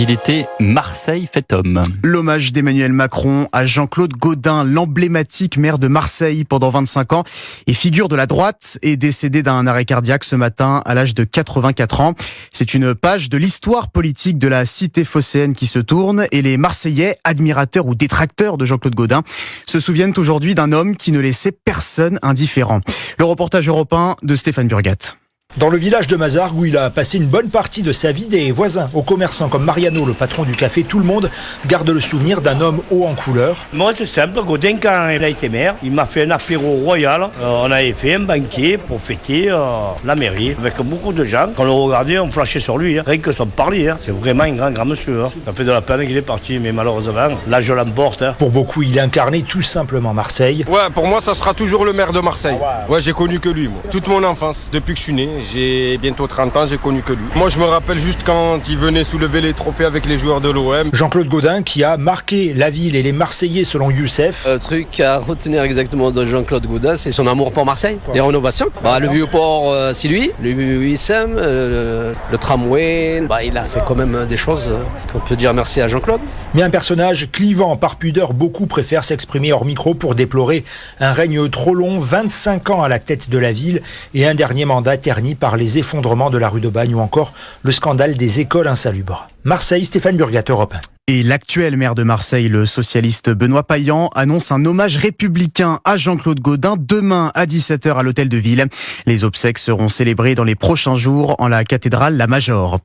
Il était Marseille fait homme. L'hommage d'Emmanuel Macron à Jean-Claude Gaudin, l'emblématique maire de Marseille pendant 25 ans et figure de la droite, est décédé d'un arrêt cardiaque ce matin à l'âge de 84 ans. C'est une page de l'histoire politique de la cité phocéenne qui se tourne et les Marseillais, admirateurs ou détracteurs de Jean-Claude Gaudin, se souviennent aujourd'hui d'un homme qui ne laissait personne indifférent. Le reportage européen de Stéphane Burgat. Dans le village de Mazargues, où il a passé une bonne partie de sa vie, des voisins aux commerçants comme Mariano, le patron du café Tout le Monde, garde le souvenir d'un homme haut en couleur. Moi, c'est simple. Gaudin, quand il a été maire, il m'a fait un apéro royal. On avait fait un banquet pour fêter la mairie avec beaucoup de gens. Quand on le regardait, on flashait sur lui. Rien que son parler. C'est vraiment un grand monsieur. Ça fait de la peine qu'il est parti, mais malheureusement, là, je l'emporte. Pour beaucoup, il incarnait tout simplement Marseille. Ouais, pour moi, ça sera toujours le maire de Marseille. Ouais, j'ai connu que lui, moi. Toute mon enfance, depuis que je suis né. J'ai bientôt 30 ans, j'ai connu que lui. Moi, je me rappelle juste quand il venait soulever les trophées avec les joueurs de l'OM. Jean-Claude Gaudin qui a marqué la ville et les Marseillais selon Youssef. Le truc à retenir exactement de Jean-Claude Gaudin, c'est son amour pour Marseille, les rénovations. Le Vieux-Port, c'est lui. Le USM, le tramway. Il a fait quand même des choses qu'on peut dire merci à Jean-Claude. Mais un personnage clivant, par pudeur, beaucoup préfèrent s'exprimer hors micro pour déplorer un règne trop long, 25 ans à la tête de la ville et un dernier mandat terni par les effondrements de la rue d'Aubagne ou encore le scandale des écoles insalubres. Marseille, Stéphane Burgat, Europe 1. Et l'actuel maire de Marseille, le socialiste Benoît Payan, annonce un hommage républicain à Jean-Claude Gaudin demain à 17h à l'hôtel de ville. Les obsèques seront célébrées dans les prochains jours en la cathédrale La Major.